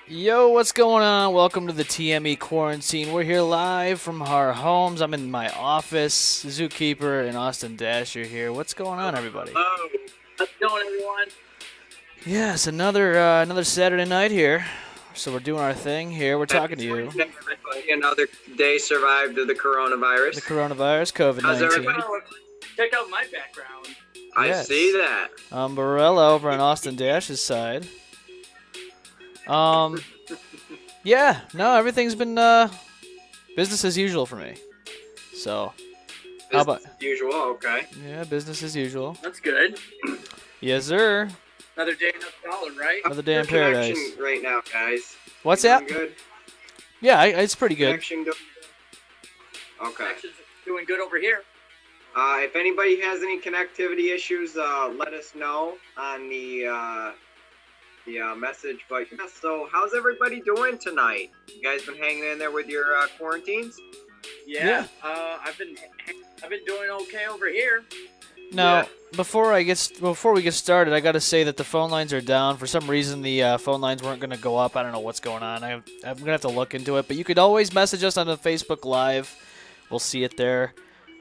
Yo, what's going on? Welcome to the TME quarantine. We're here live from our homes. I'm in my office. Zookeeper and Austin Dasher here. What's going on, everybody? Hello. How's it going, everyone? Yes, another Saturday night here. So we're doing our thing here. We're talking to you. Another day survived of the coronavirus. The coronavirus, COVID-19. How's everybody? Check out my background. I Yes. see that. Barella over on Austin Dash's side. Yeah, no, everything's been business as usual for me. So, how about Usual, okay. yeah, business as usual. That's good. Yes, sir. Another day, another dollar, right? Another day in How's your paradise. connection right now, guys? What's You that? doing Good. Yeah, it's pretty good. Connection okay. Connection's doing good over here. If anybody has any connectivity issues, let us know on the message. But yeah, so how's everybody doing tonight? You guys been hanging in there with your quarantines? Yeah. I've been doing okay over here. Now, Yeah. before we get started, I got to say that the phone lines are down. For some reason, the phone lines weren't going to go up. I don't know what's going on. I'm going to have to look into it. But you could always message us on the Facebook Live. We'll see it there.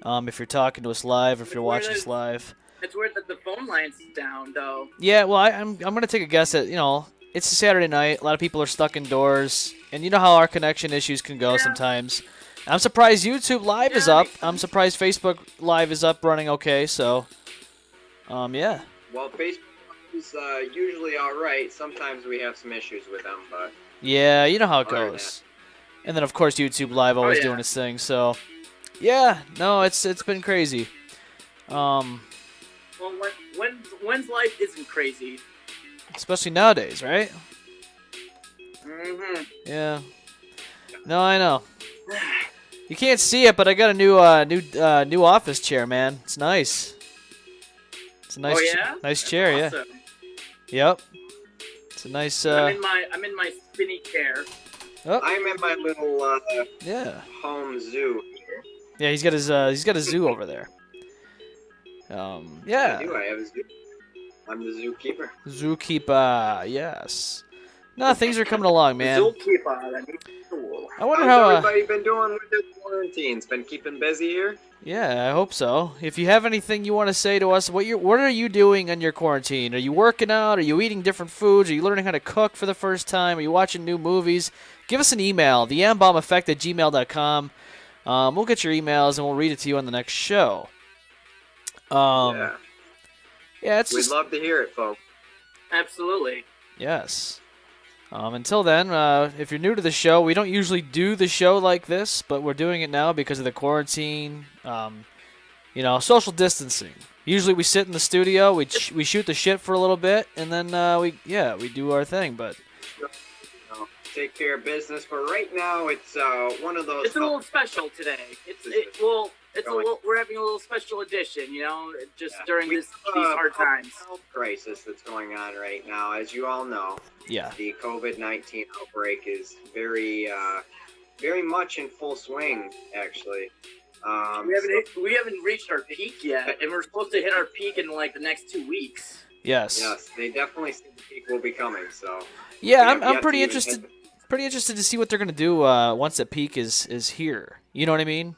If you're talking to us live, if you're watching us live. It's weird that the phone line's down, though. Yeah, well, I'm going to take a guess at, it's a Saturday night. A lot of people are stuck indoors. And you know how our connection issues can go sometimes. I'm surprised YouTube Live is up. I'm surprised Facebook Live is up running okay. So, yeah. Well, Facebook is usually all right. Sometimes we have some issues with them, but Yeah, you know how it Other than goes. And then, of course, YouTube Live always yeah. doing its thing. So, yeah, no, it's been crazy. Well, when's life isn't crazy? Especially nowadays, right? Mm-hmm. Yeah. No, I know. You can't see it, but I got a new office chair, man. It's nice. It's a nice, Oh yeah. nice chair, yeah. Awesome. Yep. It's a nice. I'm in my spinny chair. Oh, I'm in my little yeah. home zoo. Yeah, he's got a zoo over there. Yeah. I do. I have a zoo. I'm the zookeeper. Zookeeper, yes. No, things are coming along, man. Zookeeper, that means cool. I wonder How's how. everybody been doing with their quarantines? Been keeping busy here? Yeah, I hope so. If you have anything you want to say to us, what are you doing on your quarantine? Are you working out? Are you eating different foods? Are you learning how to cook for the first time? Are you watching new movies? Give us an email, the M-Balm@gmail.com. We'll get your emails and we'll read it to you on the next show. Yeah. Yeah, it's We'd just love to hear it, folks. Absolutely. yes. Until then, if you're new to the show, we don't usually do the show like this, but we're doing it now because of the quarantine. Social distancing. Usually we sit in the studio, we shoot the shit for a little bit, and then we do our thing. But Take care of business, but right now it's one of those. It's a little special today. We're having a little special edition, just during these hard times. Health crisis that's going on right now, as you all know. yeah, The COVID-19 outbreak is very much in full swing, actually. We haven't reached our peak yet, and we're supposed to hit our peak in like the next 2 weeks. yes. Yes, they definitely see the peak will be coming. So Yeah, we have I'm yet pretty to interested. hit- Pretty interested to see what they're gonna do once the peak is here. You know what I mean?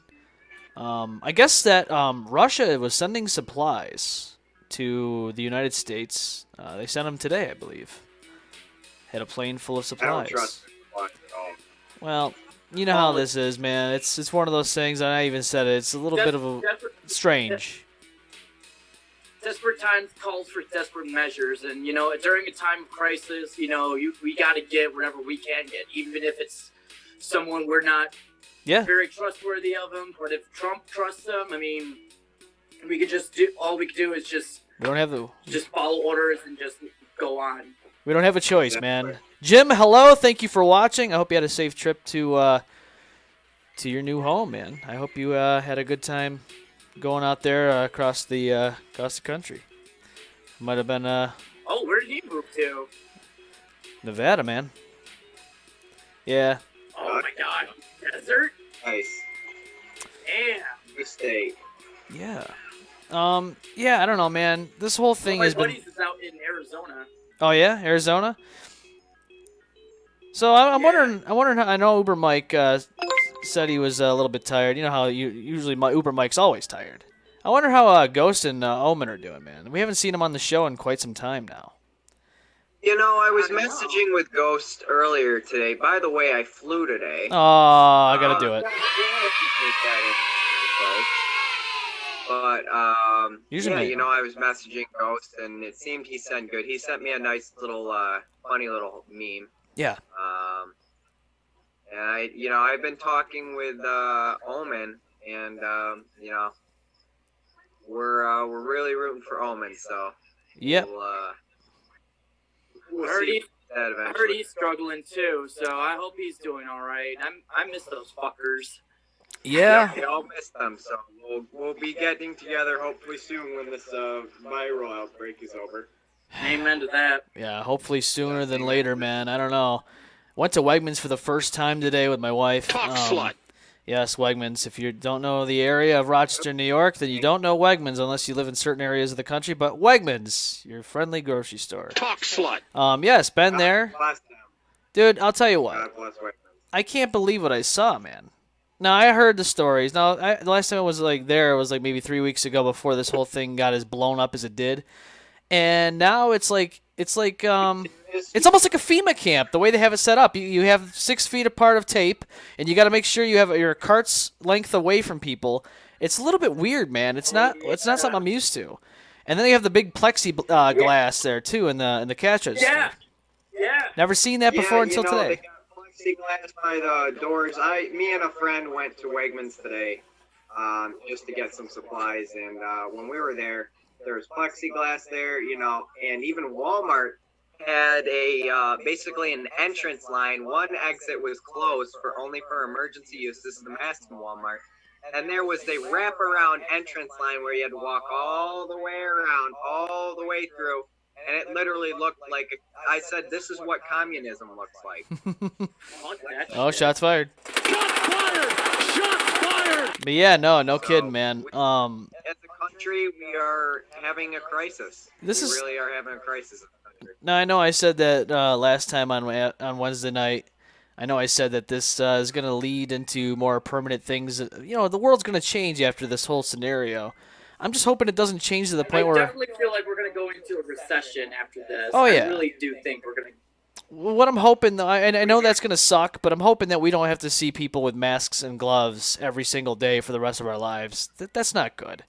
I guess that Russia was sending supplies to the United States. They sent them today, I believe. Had a plane full of I supplies. don't trust it at all. Well, you know how this is, man. It's one of those things, and I even said it. It's a little bit of a strange. Desperate times calls for desperate measures, and during a time of crisis, we got to get whatever we can get, even if it's someone we're not Yeah. very trustworthy of them. But if Trump trusts them, I mean, we could just do all we could do is just We don't have the. follow orders and just go on. We don't have a choice, man. Jim, hello. Thank you for watching. I hope you had a safe trip to to your new home, man. I hope you had a good time going out there across the country. Might have been Oh, where did he move to? Nevada, man. Yeah, Oh my God, desert. Nice. Damn. Good state. yeah. Yeah, I don't know, man. This whole thing My has been. buddies is out in Arizona. Oh yeah, Arizona. So I'm Yeah. wondering. I'm wondering. I know Uber Mike said he was a little bit tired. You know how usually my Uber Mike's always tired. I wonder how Ghost and Omen are doing, man. We haven't seen them on the show in quite some time now. You know, I was messaging with Ghost earlier today. By the way, I flew today. Oh, I gotta do it. But Usually yeah, me. you know, I was messaging Ghost, and it seemed he sent good. He sent me a nice little, funny little meme. Yeah. And I've been talking with Omen, and we're really rooting for Omen. So Yep. we'll I heard, see he, that I heard eventually. he's struggling too, so I hope he's doing all right. I miss those fuckers. Yeah. We all miss them, so we'll be getting together hopefully soon when this viral outbreak is over. Amen to that. Yeah. Hopefully sooner than later, man. I don't know. Went to Wegmans for the first time today with my wife. Yes, Wegmans. If you don't know the area of Rochester, New York, then you don't know Wegmans unless you live in certain areas of the country. But Wegmans, your friendly grocery store. Talk slut. Yes, been there. Bless them. Dude, I'll tell you what. God bless Wegmans. I can't believe what I saw, man. Now, I heard the stories. Now, the last time I was there was like maybe 3 weeks ago before this whole thing got as blown up as it did. And now it's almost like a FEMA camp, the way they have it set up. You have 6 feet apart of tape, and you got to make sure you have your cart's length away from people. It's a little bit weird, man. It's not something I'm used to. And then they have the big plexiglass there too in the cash register. Yeah. Never seen that before until They today. got plexiglass by the doors. Me and a friend went to Wegmans today, just to get some supplies, and when we were there was plexiglass there, and even Walmart had a basically an entrance line. One exit was closed only for emergency use. This is the mass in Walmart. And there was a wraparound entrance line where you had to walk all the way around, all the way through. And it literally looked like, I said, this is what communism looks like. Oh, shots fired. Shots fired! Shots fired! But yeah, no kidding, man. As a country, we are having a crisis. We really are having a crisis in the country. Now, I know I said that last time on Wednesday night. I know I said that this is going to lead into more permanent things. The world's going to change after this whole scenario. I'm just hoping it doesn't change to the point I where... definitely feel like we're going to go into a recession after this. Oh, yeah. I really do think we're going to... What I'm hoping, though, and I know that's going to suck, but I'm hoping that we don't have to see people with masks and gloves every single day for the rest of our lives. That's not good.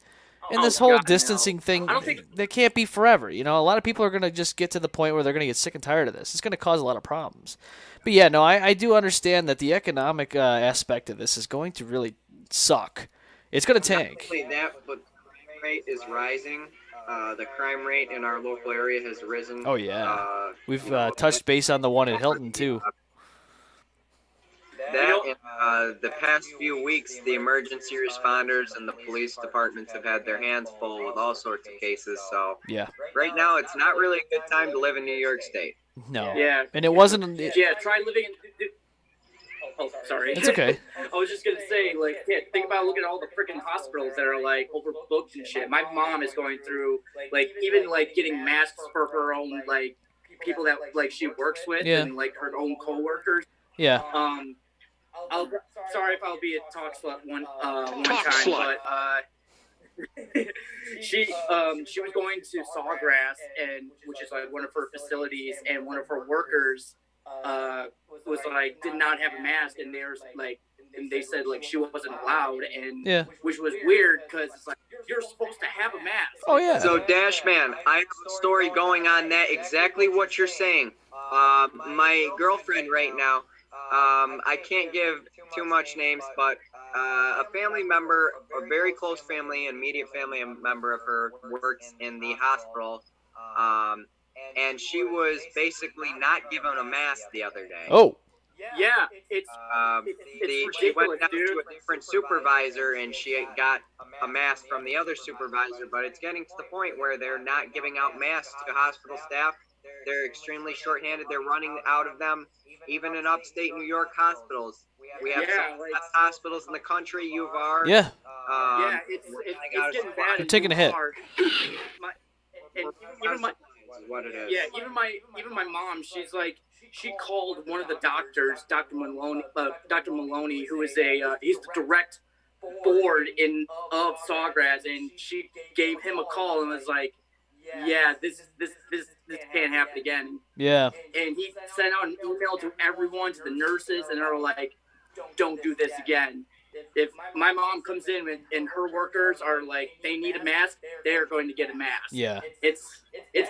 And this whole distancing thing, that can't be forever. A lot of people are going to just get to the point where they're going to get sick and tired of this. It's going to cause a lot of problems. But yeah, no, I do understand that the economic aspect of this is going to really suck. It's going to tank. Not only that, but crime rate is rising. The crime rate in our local area has risen. Oh, yeah. We've touched base on the one at Hilton, too. That in the past few weeks, the emergency responders and the police departments have had their hands full with all sorts of cases. So yeah, right now it's not really a good time to live in New York State. No. Yeah. And it wasn't. Yeah. Try living in. Oh, sorry. It's okay. I was just gonna say, think about looking at all the freaking hospitals that are overbooked and shit. My mom is going through even getting masks for her own people that she works with and her own coworkers. Yeah. Sorry if I'll be a talk slut one time, slut. but she was going to Sawgrass, which is one of her facilities, and one of her workers was did not have a mask, and they said she wasn't allowed, and which was weird because it's you're supposed to have a mask. Oh yeah. So Dashman, I have a story going on that exactly what you're saying. My girlfriend right now. I can't give too much names, but a family member, a very close family, and immediate family member of her works in the hospital, and she was basically not given a mask the other day. Oh. Yeah, She went ridiculous, down dude. to a different supervisor and she got a mask from the other supervisor, but it's getting to the point where they're not giving out masks to hospital staff. They're extremely shorthanded. They're running out of them. Even in upstate New York hospitals, we have some of the best hospitals in the country. U of R. Yeah. It's getting bad. They're taking a hit. And even my what it is. Yeah, even my mom, she called one of the doctors, Dr. Maloney, who is he's the direct board of Sawgrass, and she gave him a call and was like, yeah, this can't happen again. Yeah. And he sent out an email to everyone, to the nurses, and they were like, don't do this again. If my mom comes in and her workers are like, they need a mask, they're going to get a mask. Yeah. It's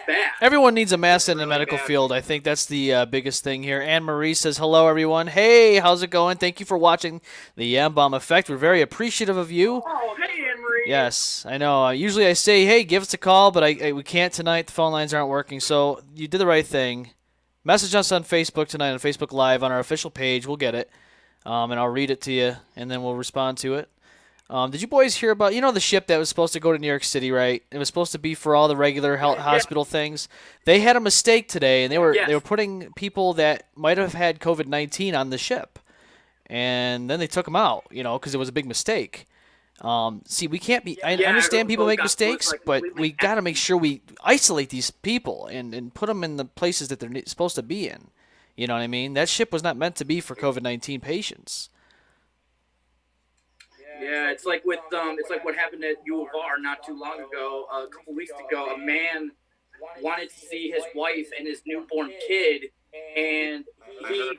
bad. Everyone needs a mask in the medical field. I think that's the biggest thing here. Anne Marie says, hello, everyone. Hey, how's it going? Thank you for watching the M-Balm Effect. We're very appreciative of you. Oh, hey, Anne Marie. Yes, I know. Usually I say, hey, give us a call, but we can't tonight. The phone lines aren't working, so you did the right thing. Message us on Facebook tonight on Facebook Live on our official page. We'll get it, and I'll read it to you, and then we'll respond to it. Did you boys hear about, the ship that was supposed to go to New York City, right? It was supposed to be for all the regular hospital things. They had a mistake today, and they were putting people that might have had COVID-19 on the ship. And then they took them out, because it was a big mistake. See, we can't be. I understand people make mistakes, but we got to make sure we isolate these people and put them in the places that they're supposed to be in. You know what I mean? That ship was not meant to be for COVID-19 patients. Yeah, it's like what happened at U of R not too long ago. A couple weeks ago, a man wanted to see his wife and his newborn kid, and he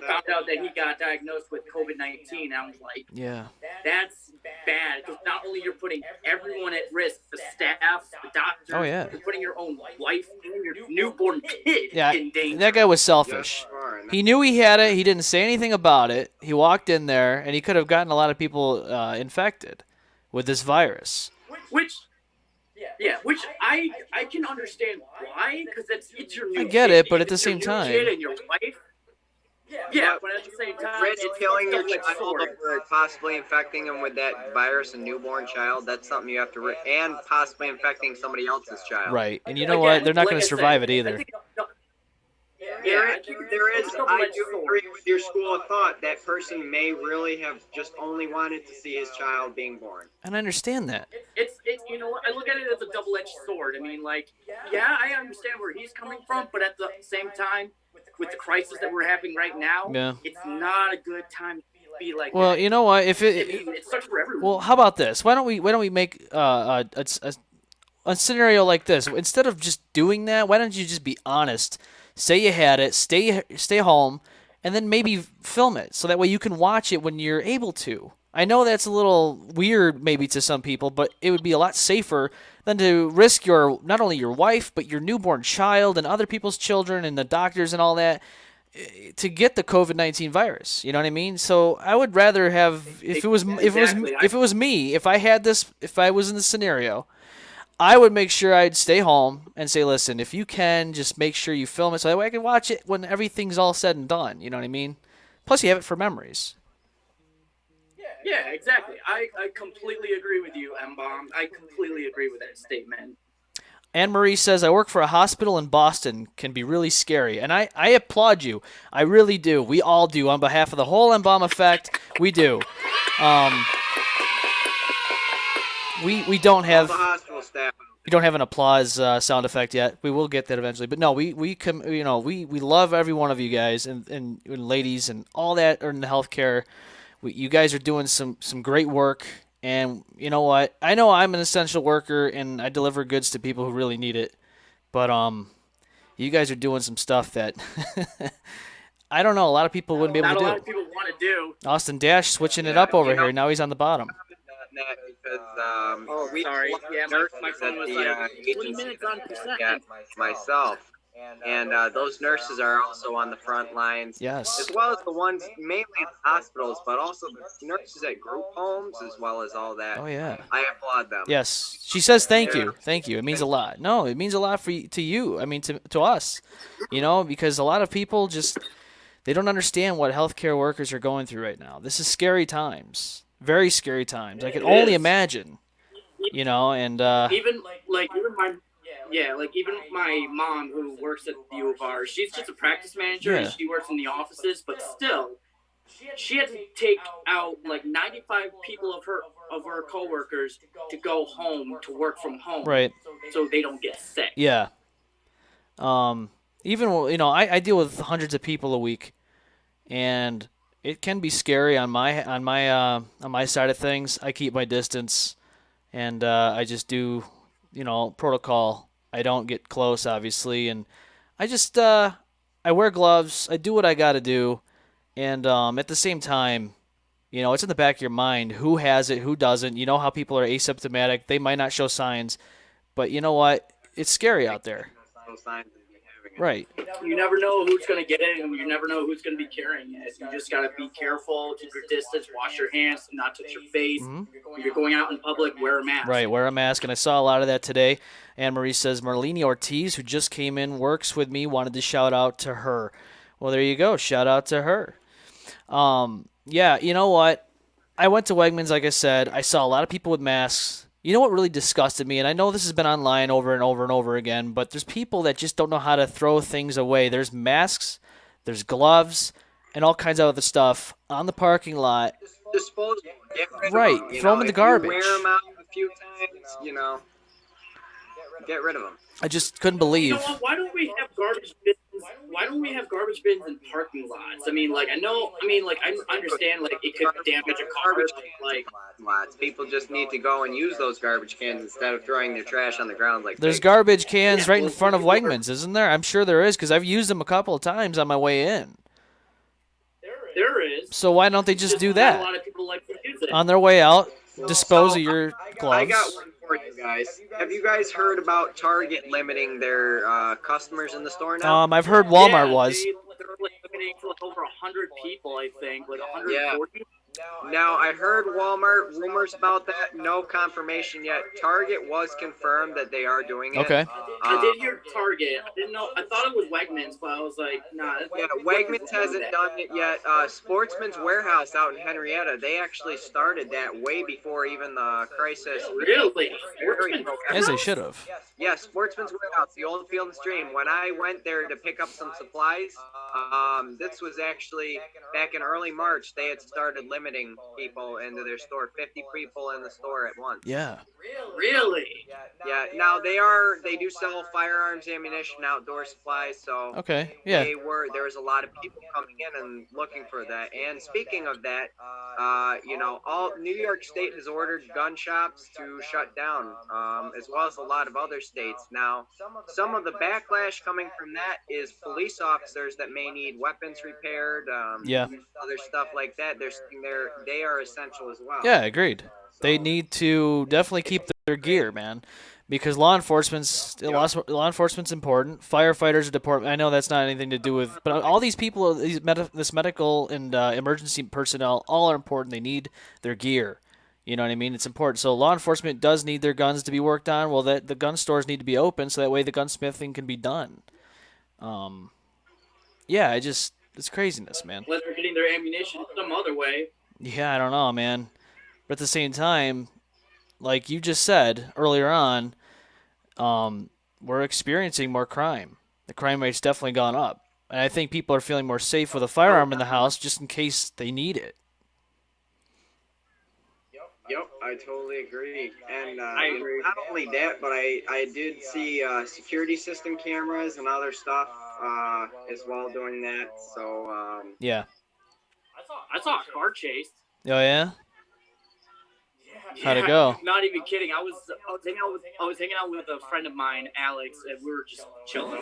found out that he got diagnosed with COVID-19. I was like, yeah, that's bad, because not only you're putting everyone at risk, the staff, the doctors, you're putting your own wife and your newborn kid in danger. That guy was selfish. He knew he had it. He didn't say anything about it. He walked in there, and he could have gotten a lot of people infected with this virus. Which I can understand why, because it's your new I get kid. it, but at the same time, kid and your wife. Yeah, but at the same time, risk killing your child or possibly infecting them with that virus, a newborn child. That's something you have to and possibly infecting somebody else's child. Right, and you know what? They're not going to survive it either. I do agree with your school of thought. That person may really have just only wanted to see his child being born. And I understand that. It's you know what? I look at it as a double-edged sword. I mean, like, yeah, I understand where he's coming from, but at the same time, with the crisis that we're having right now, it's not a good time to be like. Well, that. You know what? If it sucks for everyone. Well, how about this? Why don't we make a scenario like this? Instead of just doing that, why don't you just be honest? Say you had it, stay home, and then maybe film it so that way you can watch it when you're able to. I know that's a little weird maybe to some people, but it would be a lot safer than to risk not only your wife, but your newborn child and other people's children and the doctors and all that to get the COVID-19 virus. You know what I mean? So I would rather have, if it was me, if I had this, if I was in this scenario, I would make sure I'd stay home and say, listen, if you can, just make sure you film it so that way I can watch it when everything's all said and done. You know what I mean? Plus, you have it for memories. Yeah, exactly. I completely agree with you, M-Balm. I completely agree with that statement. Anne Marie says, I work for a hospital in Boston. Can be really scary. And I applaud you. I really do. We all do. On behalf of the whole M-Balm Effect, we do. We don't have an applause sound effect yet. We will get that eventually. But no, we love every one of you guys and ladies and all that are in the healthcare. You guys are doing some great work. And you know what? I know I'm an essential worker and I deliver goods to people who really need it. But you guys are doing some stuff that I don't know. A lot of people wouldn't be able to do. Not a lot of people want to do. Austin Dash switching it up over here. Now he's on the bottom. Because sorry. Yeah, my phone was like 20 minutes on percent. Myself. And those nurses are also on the front lines. Yes. As well as the ones mainly in hospitals, but also the nurses at group homes, as well as all that. Oh, yeah. I applaud them. Yes. She says thank you. Thank you. It means a lot. No, it means a lot to you. I mean, to us. Because a lot of people They don't understand what healthcare workers are going through right now. This is scary times, very scary times. I can only imagine, and Even like even my yeah, like even my mom who works at the U of R, she's just a practice manager and yeah, she works in the offices, but still, she had to take out like 95 people of her coworkers to go home to work from home, right, so they don't get sick. yeah. Um, even I deal with hundreds of people a week, and it can be scary on my side of things. I keep my distance, and I just do, protocol. I don't get close, obviously, and I just I wear gloves. I do what I got to do, and at the same time, it's in the back of your mind who has it, who doesn't. You know how people are asymptomatic; they might not show signs, but you know what? It's scary out there. No signs of me having it. Right. You never know who's going to get it, and you never know who's going to be carrying it. You just got to be careful, keep your distance, wash your hands, not touch your face. Mhm. If you're going out in public, wear a mask. Right, wear a mask, and I saw a lot of that today. Anne Marie says Marlene Ortiz, who just came in, works with me, wanted to shout out to her. Well, there you go. Shout out to her. Yeah, you know what? I went to Wegmans, like I said. I saw a lot of people with masks. You know what really disgusted me? And I know this has been online over and over and over again, but there's people that just don't know how to throw things away. There's masks, there's gloves, and all kinds of other stuff on the parking lot. Disposable. Get rid Right, of them. throw 'em in the If garbage. you wear them out a few times, get rid of them. I just couldn't You believe. know what? Why don't we have garbage bins? Why don't we have garbage bins in parking lots? I mean, like I know. I mean, like I understand, like it could damage a car. Garbage Like lots. People just need to go and use those garbage cans instead of throwing their trash on the ground like There's pigs. garbage cans right in front of Wegmans, isn't there? I'm sure there is because I've used them a couple of times on my way in. there is. So why don't they just do not that? A lot of people like to use it. On their way out, dispose of your I gloves. got one for you guys. Have you guys heard about Target limiting their customers in the store now? I've heard Walmart Yeah, was. they're like limiting to like over 100 people, I think, like 140. Now, I heard Walmart rumors about that. No confirmation yet. Target was confirmed that they are doing it. Okay. I did hear Target. I didn't know. I thought it was Wegmans, but I was like, nah. Yeah, Wegmans hasn't done it yet. Sportsman's Warehouse out in Henrietta, they actually started that way before even the crisis. Really? As they should have. Yeah, Sportsman's Warehouse, the old Field and Stream. When I went there to pick up some supplies, this was actually back in early March. They had started limiting people into their store, 50 people in the store at once. Yeah. Really? Yeah. Now they do sell firearms, ammunition, outdoor supplies. So Okay. Yeah. there was a lot of people coming in and looking for that. And speaking of that, all New York State has ordered gun shops to shut down, as well as a lot of other states. Now, some of the backlash coming from that is police officers that may need weapons repaired, Yeah. other stuff like that. They are essential as well. Yeah, agreed. They need to definitely keep their gear, man, because law enforcement's important. Firefighters are important. I know that's not anything to do with, but all these people, this medical and emergency personnel, all are important. They need their gear. You know what I mean? It's important. So law enforcement does need their guns to be worked on. Well, the gun stores need to be open so that way the gunsmithing can be done. Yeah, it's craziness, man. Unless they're getting their ammunition some other way. Yeah, I don't know, man. But at the same time, like you just said earlier on, we're experiencing more crime. The crime rate's definitely gone up. And I think people are feeling more safe with a firearm in the house just in case they need it. Yep, I totally agree. And I agree. not only that, but I did see security system cameras and other stuff as well doing that. So Yeah. I saw a car chase. Oh, yeah? How'd it go? Not even kidding. I was hanging out with a friend of mine, Alex, and we were just chilling.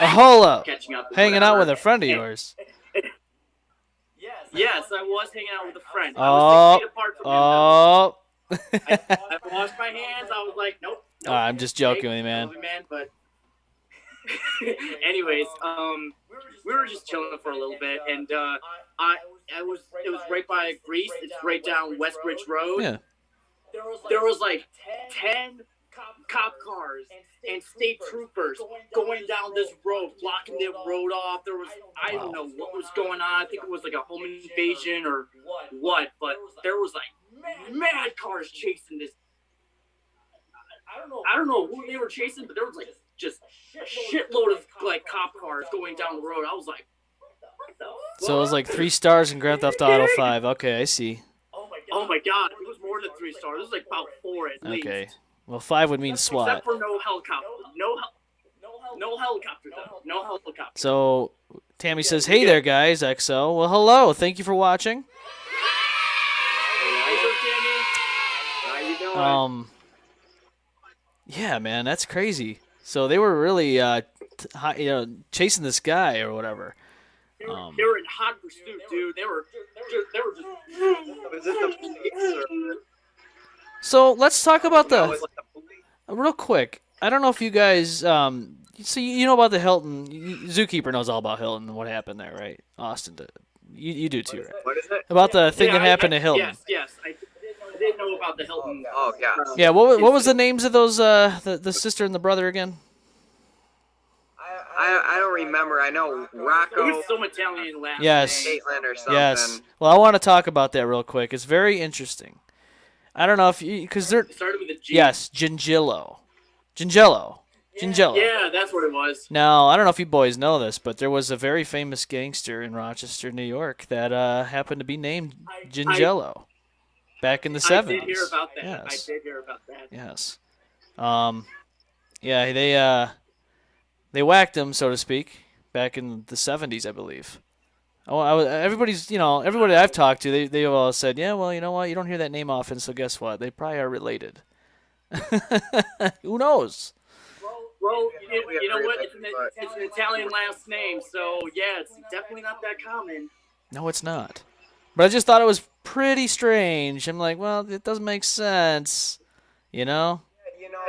Hold up. Catching up. Hanging out with a friend of yours. Yes, I was hanging out with a friend. I Oh. was 6 feet apart from him. Oh. I washed my hands. I was like, nope. I'm just joking with you, man. But anyways, we were just chilling for a little bit, and it was right by Greece. It's right down Westbridge Road. Yeah. There was like 10 cop cars and state troopers going down this road, blocking the road off. There was, I don't know what was going on. I think it was like a home invasion or what, but there was like mad cars chasing this. I don't know who they were chasing, but there was like just a shitload of like cop cars going down the road. I was like, what the fuck? So it was like 3 stars in Grand Theft Auto 5. Okay, I see. Oh my god, it was more than 3 stars. It was like about 4 at least. Okay. Well, 5 would mean SWAT. Except for no helicopter. No helicopter though. No helicopter. So Tammy says, "Hey there, guys, XO." Well, hello. Thank you for watching. How you doing? Yeah, man, that's crazy. So they were really, chasing this guy or whatever. They were in hot pursuit, dude. They were just. Was it the police or? So let's talk about No, was it the police? real quick. I don't know if you guys, so you know about the Hilton. Zookeeper knows all about Hilton and what happened there, right? Austin, you do too, right? What is it? About the thing that happened to Hilton. Yes. I did know about the Hilton. Oh yeah. Yeah, what was the names of those, the sister and the brother again? I don't remember. I know It Rocco, was some Italian last Yes. name. Caitlin, or something. Yes. Well, I want to talk about that real quick. It's very interesting. I don't know if you, because they're, It started with a G. yes, Gingello. Yeah, that's what it was. Now, I don't know if you boys know this, but there was a very famous gangster in Rochester, New York that happened to be named Gingello back in the 70s. I did hear about that. Yes. I did hear about that. Yes. Yeah, they whacked him, so to speak, back in the 70s, I believe. Oh, everybody I've talked to, they all said, yeah, well, you know what, you don't hear that name often, so guess what? They probably are related. Who knows? Well, you know what? It's an Italian last name, so yeah, it's definitely not that common. No, it's not. But I just thought it was pretty strange. I'm like, well, it doesn't make sense, you know?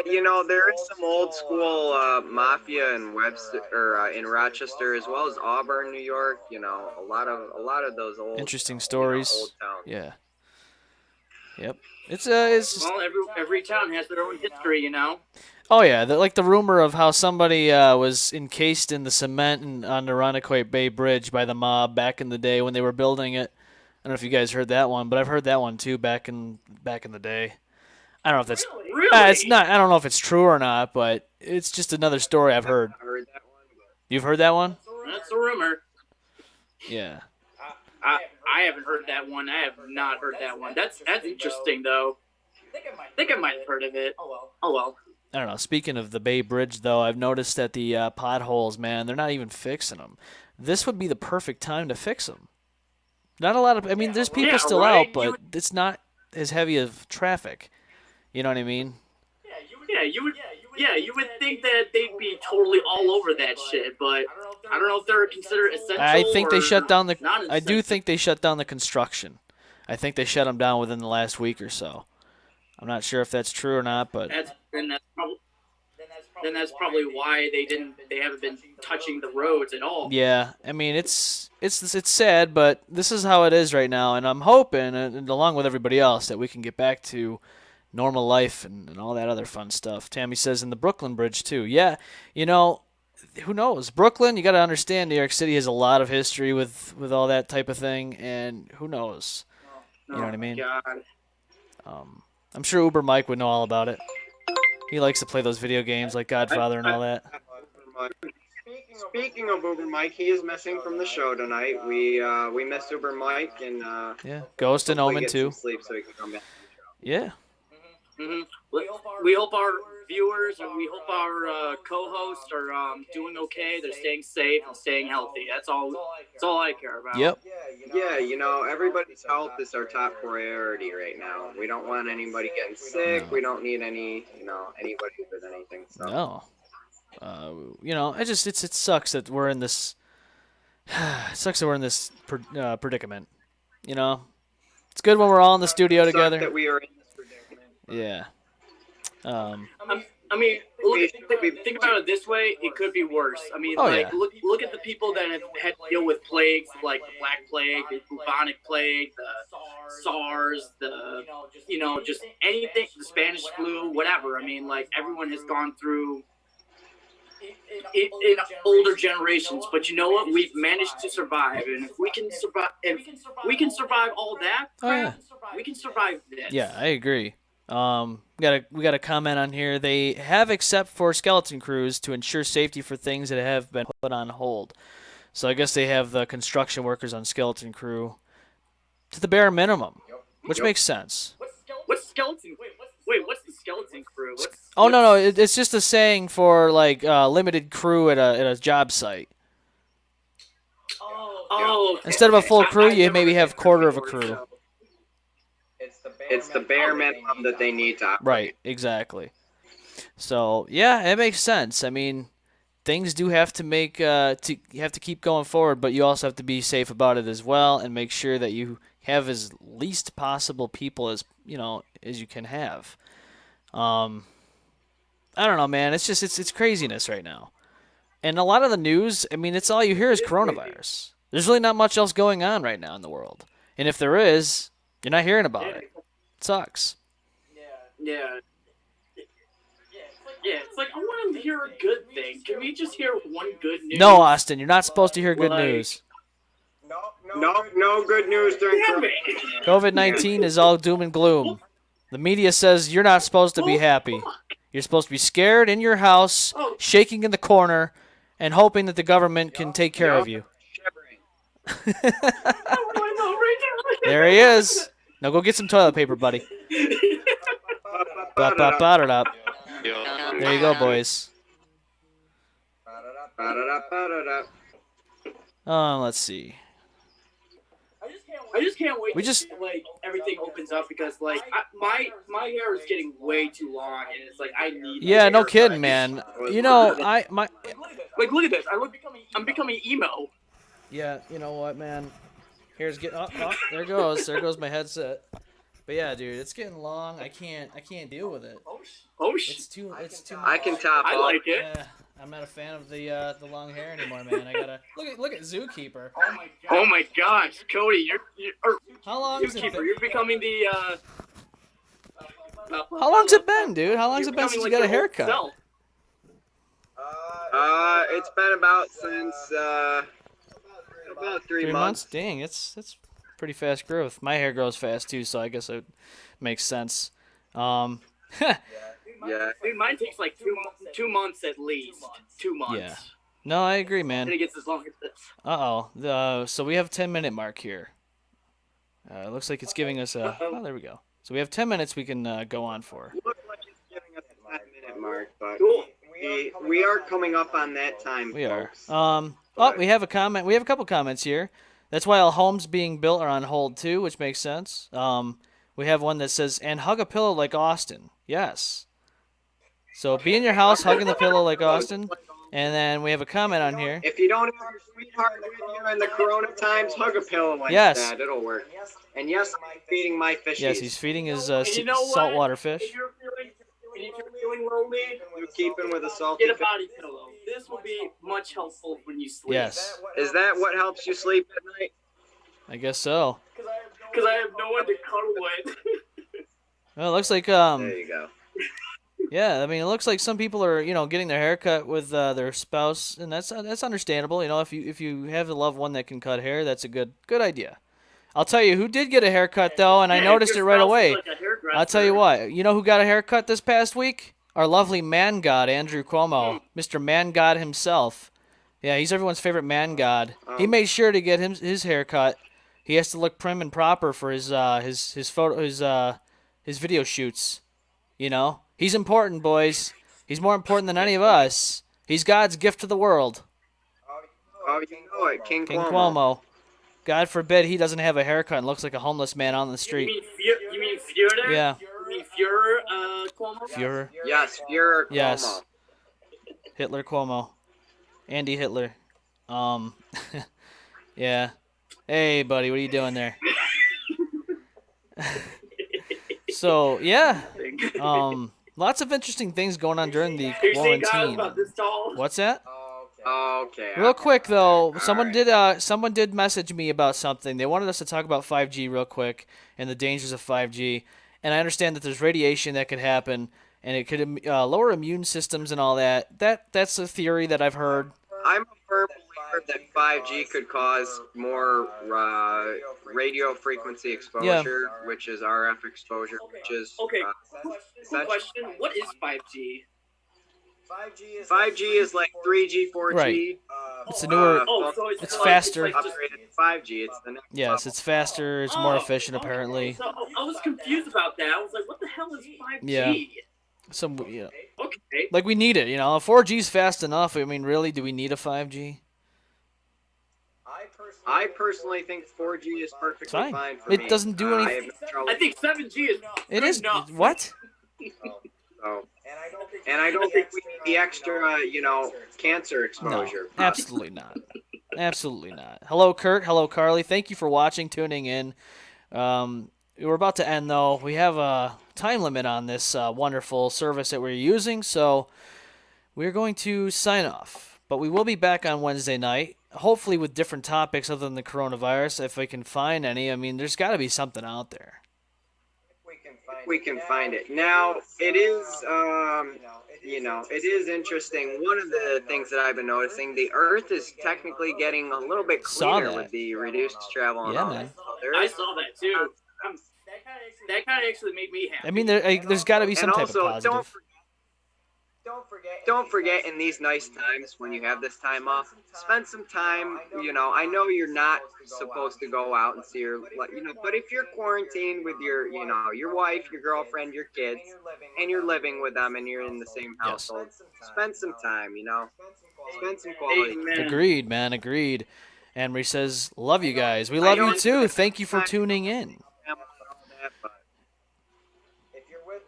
You know, there is some old school mafia in Webster or in Rochester, as well as Auburn, New York. You know, a lot of those old Interesting stories. old towns. Yeah. Yep. It's just, Well, every town has their own history, you know. oh yeah, like the rumor of how somebody was encased in the cement on the Roanoke Bay Bridge by the mob back in the day when they were building it. I don't know if you guys heard that one, but I've heard that one too back in the day. I don't know if that's Really? it's not. I don't know if it's true or not, but it's just another story I've heard. I heard that one. You've heard that one? That's a rumor. Yeah. I haven't heard that one. I have not heard that one. That's interesting though. I think I might have heard of it. Oh well. I don't know. Speaking of the Bay Bridge, though, I've noticed that the potholes, man, they're not even fixing them. This would be the perfect time to fix them. Not a lot of. I mean, there's people Yeah, still right. out, but it's not as heavy of traffic. You know what I mean? Yeah, you would think that they'd be totally all over that shit, but I don't know if they're considered essential. I think they or shut down the. not I do essential. think they shut down the construction. I think they shut them down within the last week or so. I'm not sure if that's true or not, but Then that's probably why they haven't been touching the roads at all. yeah, I mean it's sad, but this is how it is right now, and I'm hoping, and along with everybody else, that we can get back to normal life and all that other fun stuff. Tammy says in the Brooklyn Bridge too. Yeah, you know, who knows? Brooklyn, you got to understand, New York City has a lot of history with all that type of thing, and who knows? You know what I mean? God. I'm sure Uber Mike would know all about it. He likes to play those video games like Godfather and all that. Speaking of Uber Mike, he is missing from the show tonight. We miss Uber Mike, and Yeah, Ghost and hopefully Omen get too. some sleep so he can come back. Yeah. hmm We hope our viewers and we hope our co-hosts are doing okay. They're staying safe and staying healthy. That's all I care about. Yep. Yeah, you know, everybody's health is our top priority right now. We don't want anybody getting sick. No. We don't need anybody with anything. So. No. You know, it sucks that we're in this. It sucks that we're in this predicament. You know, it's good when we're all in the studio Sucks together. that we are in this predicament. Yeah. I mean, think about it this way: it could be worse. I mean, Oh, like yeah. look at the people that have had to deal with plagues, like the Black Plague, the bubonic plague, the SARS, just anything, the Spanish flu, whatever. I mean, like everyone has gone through in older generations, but you know what? We've managed to survive, and if we can survive all that crap, we can survive this. Yeah, I agree. We got a comment on here. They have except for skeleton crews to ensure safety for things that have been put on hold. So I guess they have the construction workers on skeleton crew to the bare minimum, which makes sense. What's skeleton? What's the skeleton crew? No, it's just a saying for like limited crew at a job site. Oh, okay. Instead of a full crew, you maybe have quarter of a crew. It's the bare minimum that they need to operate. Right, exactly. So yeah, it makes sense. I mean, things do have to you have to keep going forward, but you also have to be safe about it as well, and make sure that you have as least possible people as you can have. I don't know, man. It's just it's craziness right now, and a lot of the news. I mean, it's all you hear is coronavirus. There's really not much else going on right now in the world, and if there is, you're not hearing about it. It sucks. Yeah. Yeah, it's like I want to hear a good thing. Can we just hear one good news? No, Austin, you're not supposed to hear good news. No good news during COVID-19 is all doom and gloom. The media says you're not supposed to be happy. You're supposed to be scared in your house, shaking in the corner, and hoping that the government can take care of you. There he is. Now go get some toilet paper, buddy. Ba-da-da. There you go, boys. Let's see. I just can't wait like everything opens up because like my hair is getting way too long and it's like I need. Yeah, no kidding, man. You know, like look at this. I'm becoming emo. Yeah, you know what, man. Here's there goes my headset. But yeah, dude, it's getting long. I can't deal with it. It's too much. I can top. I like it. Yeah, I'm not a fan of the long hair anymore, man. I gotta look at Zookeeper. Oh my gosh, Cody, you're How long has it Zookeeper, been? you're becoming the How long's it been, dude? How long's it been since you got a haircut? It's been about about 3 months. Dang, it's pretty fast growth. My hair grows fast too, so I guess it makes sense. Yeah. Dude, mine takes like 2 months at least. 2 months. Yeah. No, I agree, man. And it gets as long as this. So we have 10-minute mark here. It looks like it's giving us a. Oh, there we go. So we have 10 minutes we can go on for. Looks like it's giving us a 10-minute mark, but Cool. we are coming up on that time, We are. folks. We have a comment. We have a couple comments here. That's why all homes being built are on hold too, which makes sense. We have one that says, "And hug a pillow like Austin." Yes. So be in your house hugging the pillow like Austin. And then we have a comment on here. If you don't have your sweetheart with you in the corona times, hug a pillow like Yes. that. It'll work. And yes, I'm feeding my fishies. Yes, he's feeding his You know what? saltwater fish. If you're feeling lonely, You keeping with a salty get a fish. body pillow. This will be much helpful when you sleep. Yes, Is that what helps you sleep at night? I guess so. Because I have no one to cuddle with. Well, it looks like There you go. yeah, I mean, it looks like some people are, getting their hair cut with their spouse, and that's understandable. If you have a loved one that can cut hair, that's a good idea. I'll tell you who did get a haircut though, and I noticed it right away. I'll tell you what. You know who got a haircut this past week? Our lovely man god, Andrew Cuomo, Mr. Man God himself. Yeah, he's everyone's favorite man god. He made sure to get his haircut. He has to look prim and proper for his video shoots. He's important, boys. He's more important than any of us. He's God's gift to the world. Oh, you know it, King King Cuomo. Cuomo. God forbid he doesn't have a haircut and looks like a homeless man on the street. You mean Führer? Yeah. You mean Führer, Cuomo? Führer. Yes, you're Cuomo. Yes. Hitler Cuomo. Andy Hitler. Yeah. Hey, buddy, what are you doing there? So, yeah. Lots of interesting things going on during the Are you saying God is quarantine. about this tall? What's that? Okay. Real quick though, All someone did message me about something. They wanted us to talk about 5G real quick and the dangers of 5G. And I understand that there's radiation that could happen and it could lower immune systems and all that. That's a theory that I've heard. I'm a firm believer that 5G could cause more radio frequency Yeah. exposure, which is RF exposure, which is Okay. Cool essential. question. What is 5G? 5G is like 3G, 4G. Right. It's a newer. So It's like, faster. It's like just, Upgraded to 5G. It's the next Yes, level. it's faster. It's more efficient apparently. So I was confused about that. I was like, what the hell is 5G? Yeah. Some Okay. like we need it. 4G's fast enough. I mean, really, do we need a 5G? I personally think 4G is perfectly Fine. fine for me. It doesn't do I anything. have no trouble. I think 7G is It good is enough. what? So, and I don't think we need the extra, cancer No, exposure. absolutely not. Absolutely not. Hello, Kurt. Hello, Carly. Thank you for watching, tuning in. We're about to end, though. We have a time limit on this wonderful service that we're using, so we're going to sign off. But we will be back on Wednesday night, hopefully with different topics other than the coronavirus, if we can find any. I mean, there's got to be something out there. We can find it. Now, it is, it is interesting. One of the things that I've been noticing, the Earth is technically getting a little bit Saw cleaner that. with the reduced travel and Yeah, all man. that. There I is- saw that too. That kind of actually made me happy. I mean, there's got to be some and type of also, positive. don't forget in these nice times when you have this time off, spend some time, I know you're not supposed to go out and see your, but if you're quarantined with your, your wife, your girlfriend, your kids, and you're living with them and you're in the same household, spend some time, spend some quality. Amen. Agreed, man. Agreed. Emery says, love you guys. We love you too. Thank you for tuning in.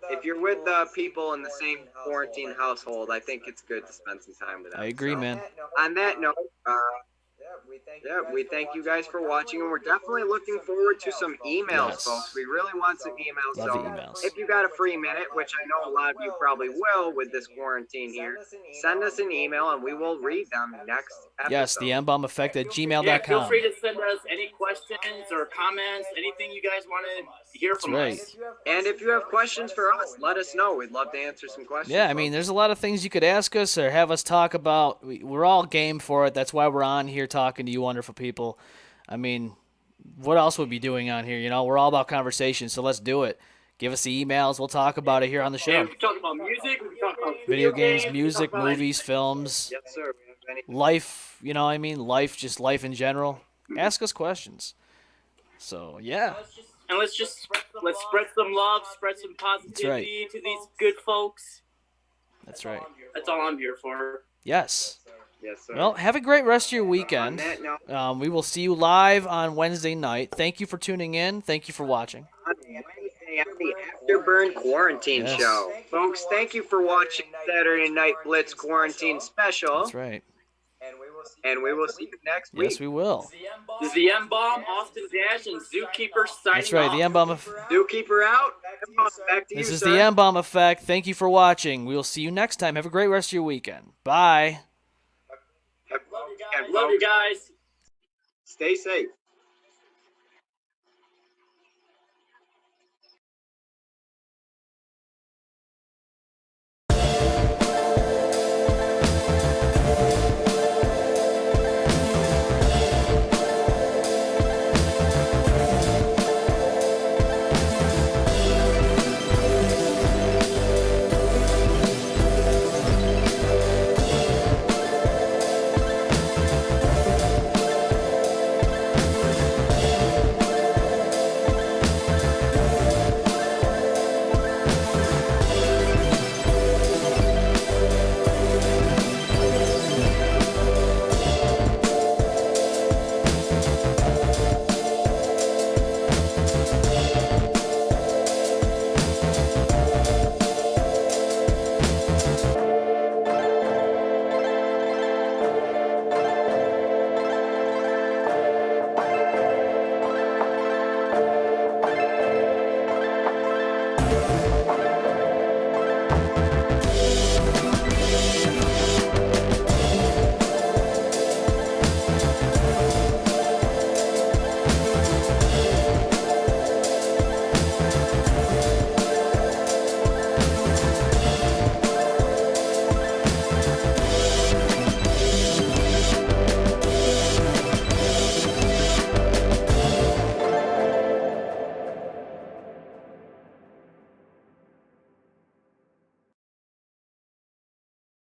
If you're with people in the same quarantine household, I think it's good to spend some time with them. I agree, So, man. On that note, we thank you guys for watching, and we're definitely looking forward to some emails, Yes. folks. We really want some emails. Love So the emails. if you got a free minute, which I know a lot of you probably will with this quarantine here, send us an email, and we will read them next episode. Yes, the M-Balm effect at Yeah, feel gmail.com. free to send us any questions or comments, anything you guys want to hear That's from right. us. And if you have questions for us, let us know. We'd love to answer some questions. Yeah, I mean, there's a lot of things you could ask us or have us talk about. We're all game for it. That's why we're on here talking to you wonderful people. I mean, what else would we be doing on here? We're all about conversation, so let's do it. Give us the emails. We'll talk about it here on the Yeah, show. we can talk about music, we can talk about Video games, we can music, talk about movies, films, Yes, sir. We have any- life, life, just life in general. Ask us questions. So, yeah. And let's spread some love, spread some positivity to these good folks. That's right. That's all I'm here for. Yes. Yes, sir. Well, have a great rest of your On weekend. that note, We will see you live on Wednesday night. Thank you for tuning in. Thank you for watching. on Wednesday on the Afterburn Quarantine Yes. Show. Folks, thank you for watching Saturday Night Blitz Quarantine Special. That's right. And we will see you next week. Yes, we will. This is the M-Balm, Austin Dash, and Zookeeper signing That's right. off. The M-Balm. Zookeeper out. Back to This you, is sir. the M-Balm effect. Thank you for watching. We will see you next time. Have a great rest of your weekend. Bye. Have a good weekend, Love you folks. guys. Stay safe.